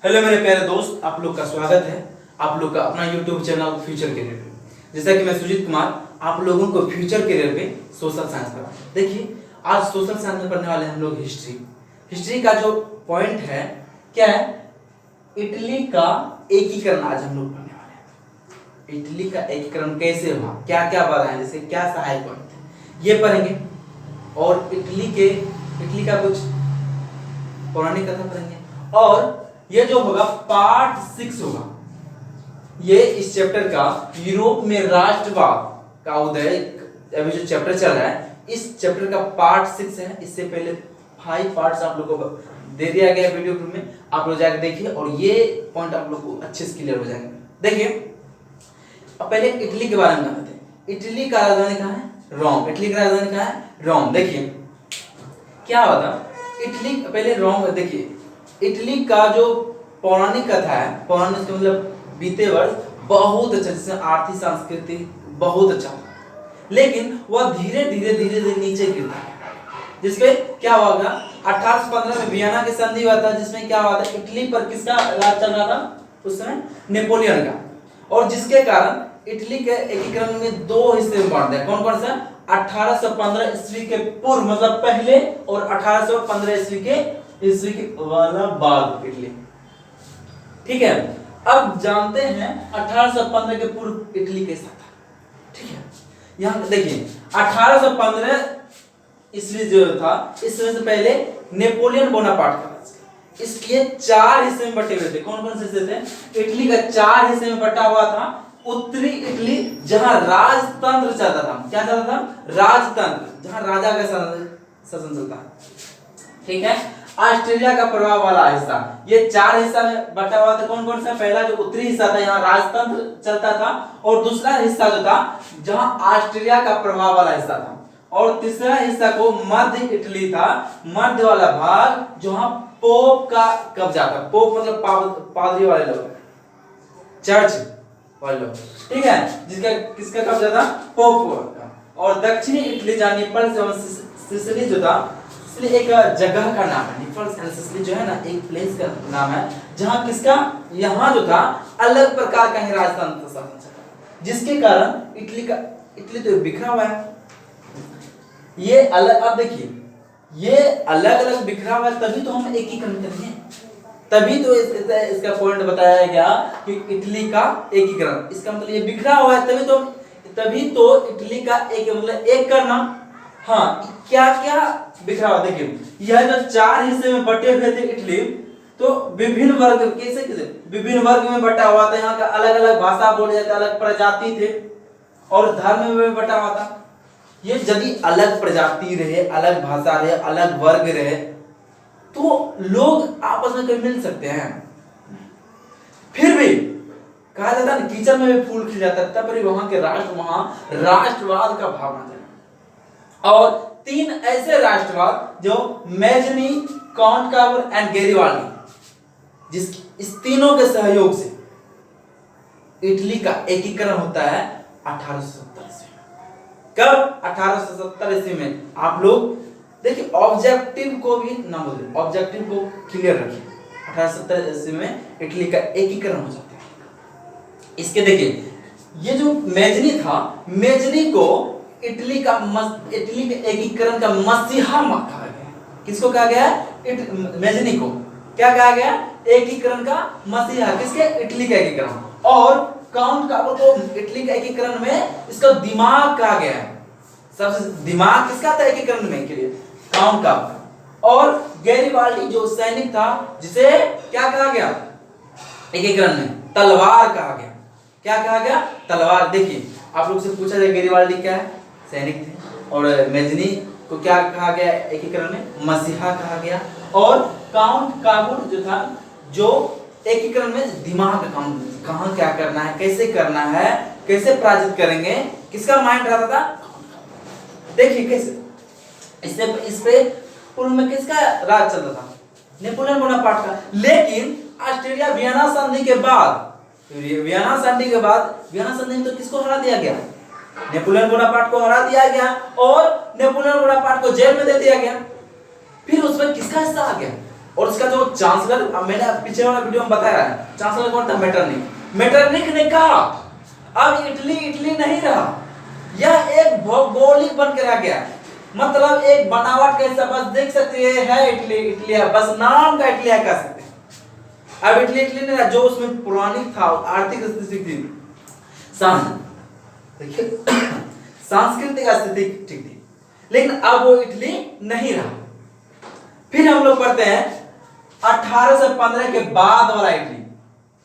Hello मेरे प्यारे दोस्त, आप लोग का स्वागत है आप लोग का अपना यूट्यूब चैनल फ्यूचर करियर पे। जैसा कि मैं सुजीत कुमार आप लोगों को फ्यूचर करियर पे सोशल साइंस पढ़ा। देखिए, आज सोशल साइंस में पढ़ने वाले हम लोग हिस्ट्री का जो पॉइंट है क्या है, इटली का एकीकरण आज हम लोग पढ़ने वाले हैं। इटली का एकीकरण कैसे हुआ, क्या क्या बाधा है, जैसे क्या सहायक पॉइंट थे, ये पढ़ेंगे। और इटली का कुछ पौराणिक कथा पढ़ेंगे। और ये जो होगा पार्ट 6 होगा, ये इस चैप्टर का यूरोप में राष्ट्रवाद का उदय, अभी जो चैप्टर चल रहा है इस चैप्टर का पार्ट 6 है। इससे पहले 5 पार्ट्स आप लोगों को दे दिया गया वीडियो ग्रुप में, आप लोग जाकर देखिए और ये पॉइंट आप लोग को अच्छे से क्लियर हो जाएंगे। देखिए, अब पहले इटली के बारे में बताते हैं। इटली का राजधानी कहाँ है? रोम। इटली का राजधानी कहाँ है? रोम। देखिए क्या हुआ था, इटली पहले रोम। देखिए, इटली का जो पौराणिक कथा है, पौराणिक मतलब बीते वर्ष बहुत अच्छा, जैसे आर्थिक संस्कृति बहुत अच्छा था, लेकिन वह धीरे धीरे नीचे गिरता है। जिसके क्या होगा, 1815 में वियना की संधि हुआ था, जिसमें क्या हुआ था, इटली पर किसका राज चल रहा था उस समय? नेपोलियन का। और जिसके कारण इटली के एकीकरण में 2 हिस्से में बांट दिया। कौन कौन सा? 1815 ईस्वी के पूर्व मतलब पहले, और 1815 ईस्वी के वाला बाद इटली। ठीक है, अब जानते हैं 1815 के पूर्व इटली कैसा था। ठीक है, यहां देखिए 1815 ईस्वी जो था, इससे पहले नेपोलियन बोनापार्ट का राज। इसलिए 4 हिस्से में बटे हुए थे। कौन कौन से हिस्से थे? इटली का 4 हिस्से में बटा हुआ था। उत्तरी इटली जहां राजतंत्र चलता था, क्या चलता था? राजतंत्र, जहां राजा का शासन चलता है। ठीक है, ऑस्ट्रेलिया का प्रभाव वाला हिस्सा, ये 4 हिस्सा में बटा हुआ था। कौन कौन सा? पहला जो उत्तरी हिस्सा था, यहाँ राजतंत्र चलता था, और दूसरा हिस्सा जो था जहां ऑस्ट्रेलिया का प्रभाव वाला हिस्सा था, और तीसरा हिस्सा को मध्य इटली था, मध्य वाला भाग जहां पोप का कब्जा था। पोप मतलब पादरी वाले लोग, चर्च वाले लोग। ठीक है, जिसका किसका कब्जा था? पोप का। और दक्षिणी इटली जहां नेपल्स एवं सिसिली जो था, इसलिए एक जगह का नाम है नेपल्स एंड सिसिली जो है ना, एक प्लेस का नाम है जहां किसका, यहां जो था अलग प्रकार का ही राजतंत्र शासन चला, जिसके कारण इटली तो बिखरा हुआ है। ये अलग, अब देखिए ये अलग अलग बिखरा हुआ है, तभी तो हम एकीकरण करेंगे, तभी तो इसका पॉइंट बताया गया कि इटली का एकीकरण। इसका मतलब ये बिखरा हुआ है, तभी तो इटली का एक मतलब एक करना। हाँ, क्या क्या बिखरा हुआ? देखिए, यह जो 4 हिस्से में बटे हुए थे इटली, तो विभिन्न वर्ग कैसे विभिन्न वर्ग में बटा हुआ था। यहाँ का अलग अलग भाषा बोले जाते, अलग प्रजाति थे, और धर्म में बटा हुआ था। ये यदि अलग प्रजाति रहे, अलग भाषा रहे, अलग वर्ग रहे, तो लोग आपस में कभी मिल सकते हैं? फिर भी कहा जाता है कीचड़ में भी फूल खिल जाता है, तब भी वहां के राष्ट्रवाद का भावना था। और 3 ऐसे राष्ट्रवाद जो मेजनी, कॉनकावर एंड गैरिबाल्डी, इस तीनों के सहयोग से इटली का एकीकरण होता है 1870 ईस्वी में। कब? 1870 ईस्वी में। आप लोग देखिए, ऑब्जेक्टिव को भी ना बोले, ऑब्जेक्टिव को क्लियर रखिए। 1870 ईस्वी में इटली का एकीकरण हो जाता है। इसके देखिए, ये जो मेजनी था, मेजनी को इटली के एकीकरण का मसीहा कहा गया। किसको कहा गया? मेजनी को क्या कहा गया? एकीकरण का मसीहा। किसके? इटली का एकीकरण। और काउंट काबर को इटली का एकीकरण में इसका दिमाग कहा गया है। सबसे दिमाग किसका था एकीकरण में के लिए? काउंट काबर। और गैरिबाल्डी जो सैनिक था, जिसे क्या कहा गया एकीकरण में? तलवार कहा गया। क्या कहा गया? तलवार। देखिए, आप लोग से पूछा जाए गैरिबाल्डी क्या है? सैनिक थे। और मेजनी को क्या कहा गया एकीकरण में? मसीहा कहा गया। और काउंट काबुल जो था, जो एकीकरण में दिमाग काम, कहां क्या करना है, कैसे करना है, कैसे पराजित करेंगे, किसका माइंड रहता था? देखिए कैसे इस पे पूर्व में किसका राज चलता था? नेपोलियन बोनापार्ट का। लेकिन ऑस्ट्रेलिया वियना संधि के बाद, वियना संधि में तो किसको हरा दिया गया? नेपोलियन बोनापार्ट को हरा दिया गया, और नेपोलियन बोनापार्ट को जेल में दे दिया गया। फिर उसमें किसका हिस्सा आ गया? और उसका जो चांसलर, मैंने पीछे वाला वीडियो में बताया है, चांसलर कौन था? मेटरनिक ने कहा अब इटली नहीं रहा, यह एक भौगोलिक बन के रह गया, मतलब एक बनावट का हिस्सा, बस देख सकते है इटली है, बस नाम का इटली कह सकते हैं। अब इटली नहीं रहा, जो उसमें पुरानी था आर्थिक स्थिति थी, सांस्कृतिक स्थिति ठीक थी, लेकिन अब वो इटली नहीं रहा। फिर हम लोग पढ़ते हैं 1815 के बाद वाला इटली,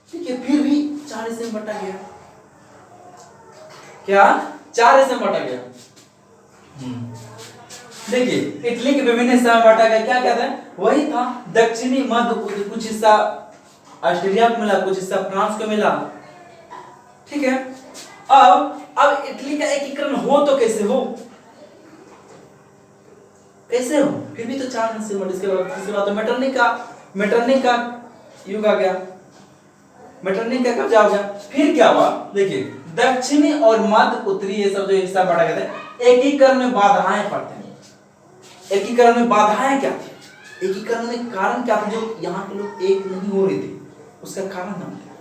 ठीक है, फिर भी 4 हिस्से में बटा गया। क्या 4 हिस्से में बटा गया? देखिए इटली के विभिन्न हिस्सा में बांटा गया, क्या कहते हैं? वही था दक्षिणी मध्य, कुछ हिस्सा ऑस्ट्रेलिया को मिला, कुछ हिस्सा फ्रांस को मिला, ठीक है। अब इटली का एकीकरण हो तो कैसे हो? कैसे हो? फिर भी तो 4 हिस्से में, इसके बाद तो मेटरनिक का युग आ गया, मेटरनिक का कब्जा हो गया। फिर क्या हुआ? देखिए दक्षिणी और मध्य उत्तरी ये सब जो हिस्सा बांटा गया था, एकीकरण में बाधाएं पड़ते हैं। एकीकरण में बाधाएं क्या थी? एकीकरण में कारण क्या था? जो यहाँ के लोग एक नहीं हो रहे थे, उसका कारण क्या?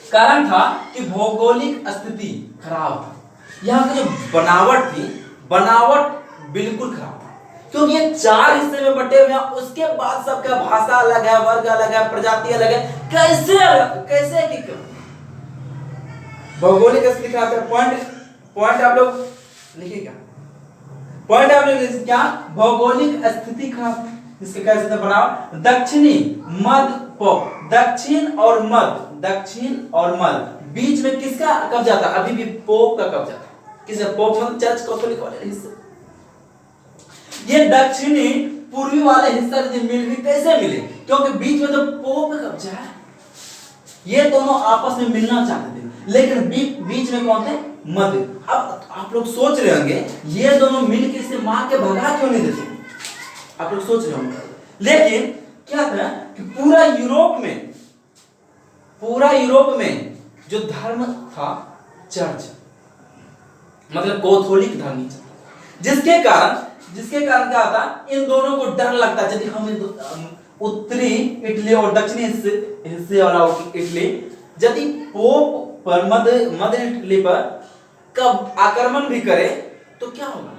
कारण था कि भौगोलिक स्थिति खराब था, यहाँ की जो बनावट थी, बनावट बिल्कुल खराब था, क्योंकि ये 4 हिस्से में बटे हुए हैं, उसके बाद सबका भाषा अलग है, वर्ग अलग है, प्रजाति अलग है, कैसे एकीकरण? भौगोलिक स्थिति खराब है। पॉइंट आप लोग लिखिएगा, पॉइंट आप लोग क्या? भौगोलिक स्थिति खराब, इसके कैसे बनाओ? दक्षिणी मध्य पोप, दक्षिण और मध्य बीच में किसका कब्जा था? अभी भी पोप का कब्जा था। किसका? पोप मतलब चर्च कैथोलिक वाले हिस्से। ये दक्षिणी पूर्वी वाले हिस्सा मिल भी कैसे मिले? क्योंकि बीच में तो पोप का कब्जा है। ये दोनों आपस में मिलना चाहते थे, लेकिन बीच में कौन थे? मध्य। अब आप लोग सोच रहे होंगे ये दोनों मिलकर इसे मार के भगा क्यों नहीं देते? आप लोग सोच रहे होंगे, लेकिन क्या था कि पूरा यूरोप में जो धर्म था चर्च, मतलब कैथोलिक धर्म ही चला, जिसके कारण क्या होता? इन दोनों को डर लगता, यदि हम उत्तरी इटली और दक्षिणी हिस्से वाला इटली यदि पोप पर मध्य इटली पर कब आक्रमण भी करे तो क्या होगा?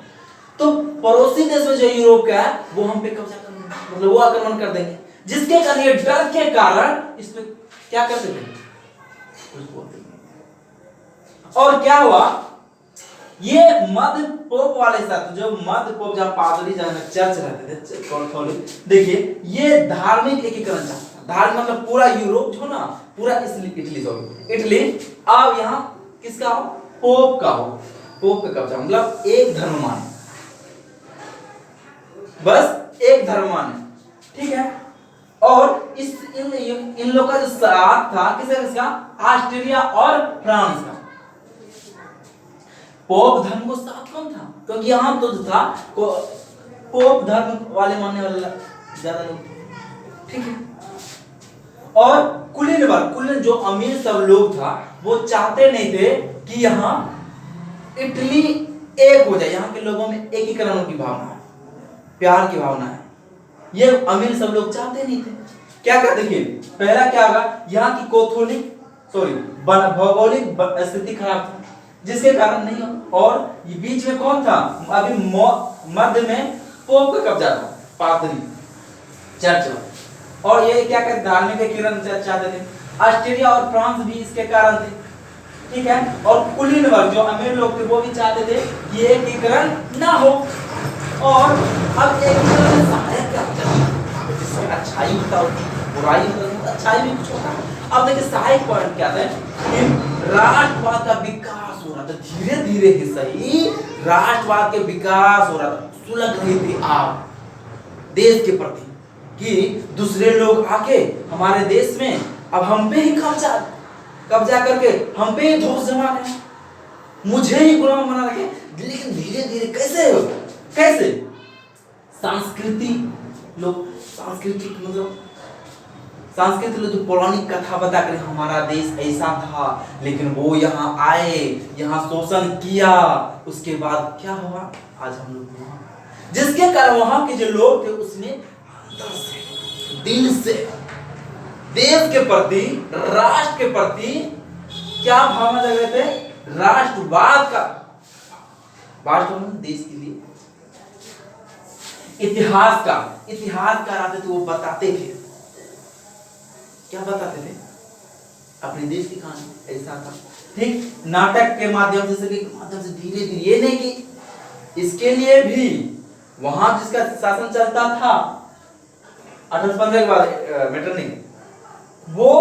तो पड़ोसी देश में जो यूरोप का है वो हम पे कब्जा कर देंगे, मतलब वो आक्रमण कर देंगे, जिसके कारण ये डर के कारण इस पे क्या करते थे? और क्या हुआ? ये मध्य पोप वाले साथ, जो मध्य पोप जहां पादरी जहां चर्च रहते थे कैथोलिक, देखिए ये धार्मिक एकीकरण चाहता था। धार्मिक मतलब पूरा यूरोप जो ना, पूरा इटली अब यहाँ किसका हो? पोप का हो, पोप का कब्जा, मतलब एक धर्म माने, बस एक धर्म माने, ठीक है। और इन लोग का जो साथ था किसका? ऑस्ट्रिया और फ्रांस का। पोप धर्म को साथ कौन था? क्योंकि यहाँ तो था पोप धर्म वाले मानने वाले ज्यादा लोग, ठीक है। और कुलीन जो अमीर सब लोग था वो चाहते नहीं थे कि यहाँ इटली एक हो जाए, यहाँ के लोगों में एकीकरण की भावना है, प्यार की भावना है, ये अमीर सब लोग चाहते नहीं थे। क्या कहते? देखिए पहला क्या होगा? यहाँ की भौगोलिक स्थिति खराब था, जिसके कारण नहीं हो। और ये बीच में कौन था? अभी मध्य में पोप का कब्जा था, पादरी चर्च में, और ये क्या कहते? धार्मिक एकीकरण चाहते थे। ऑस्ट्रेलिया और फ्रांस भी इसके कारण थे, ठीक है। और कुलीन वर्ग जो अमीर लोग थे वो भी चाहते थे कि एकीकरण ना हो। और अब एकीकरण में सहायक क्या होता है? जिसमें अच्छाई होता है, बुराई होता है, अच्छाई भी कुछ होता है। अब देखिए सहायक पॉइंट क्या था कि राष्ट्रवाद का विकास हो रहा था, धीरे धीरे ही सही राष्ट्रवाद के विकास हो रहा था, सुलग रही थी आप देश के प्रति कि दूसरे लोग आके हमारे देश में अब हम पे ही कब्जा करके हम पे ही धोस जमा रहे, मुझे ही गुलाम बना रखे। लेकिन धीरे धीरे कैसे सांस्कृतिक लोग जो पौराणिक कथा बता कर हमारा देश ऐसा था, लेकिन वो यहाँ आए, यहाँ शोषण किया, उसके बाद क्या हुआ? आज हम लोग वहां, जिसके कारण वहां के जो लोग थे उसने अंदर से दिल से देश के प्रति, राष्ट्र के प्रति क्या भावना जग रहे थे? राष्ट्रवाद का, राष्ट्रवाद देश के लिए। इतिहासकार आते थे, वो बताते थे, क्या बताते थे? अपने देश की कहानी। ऐसा था, ठीक, नाटक के माध्यम से धीरे धीरे, ये नहीं कि इसके लिए भी वहां जिसका शासन चलता था 1815 के बाद मैटर नहीं, वो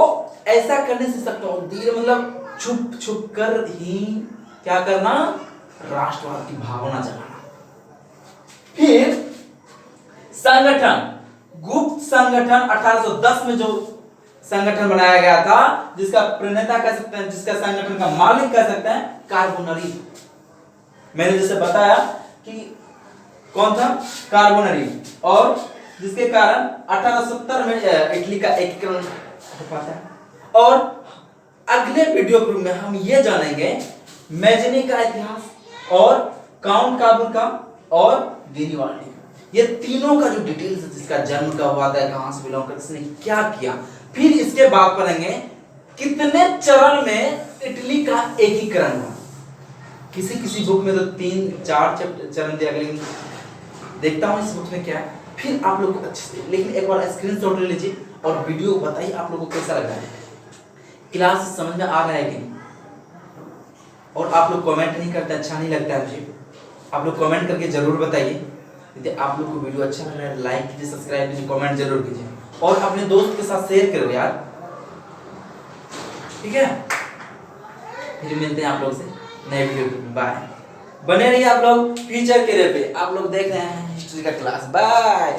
ऐसा करने से सकता हो, धीरे मतलब छुप छुप कर ही क्या करना, राष्ट्रवाद की भावना जगाना। फिर संगठन, गुप्त संगठन 1810 में जो संगठन बनाया गया था, जिसका प्रणेता कह सकते हैं, जिसका संगठन का मालिक कह सकते हैं, कार्बोनरी। मैंने जैसे बताया कि कौन था, कार्बोनरी, और जिसके कारण 1870 में इटली का एकीकरण हो पाता है। और अगले वीडियो ग्रुप में हम ये जानेंगे मैजनी का इतिहास और काउंट काबूल का और गेरिबाल्डी, ये तीनों का जो डिटेल्स है, जिसका जन्म कब हुआ था, कहां से बिलोंग करता, इसने क्या किया। फिर इसके बाद पढ़ेंगे कितने चरण में इटली का एकीकरण हुआ। किसी बुक में तो 3-4 चरण दिया गया, लेकिन देखता हूं इस बुक में क्या है। फिर आप लोग को अच्छे से, लेकिन एक बार स्क्रीनशॉट ले लीजिए और वीडियो बताइए आप लोगों को कैसा लग रहा है, क्लास समझ में आ रहा है कि नहीं। और आप लोग कमेंट नहीं करते, अच्छा नहीं लगता है मुझे, आप लोग कमेंट करके जरूर बताइए। यदि आप लोग को वीडियो अच्छा लग रहा है, लाइक कीजिए, सब्सक्राइब कीजिए, कमेंट जरूर कीजिए और अपने दोस्त के साथ शेयर करो यार, ठीक है। फिर मिलते हैं आप लोग से नए वीडियो में, बाय। बने रहिए आप लोग फ्यूचर करियर पे, आप लोग देख रहे हैं हिस्ट्री का क्लास, बाय।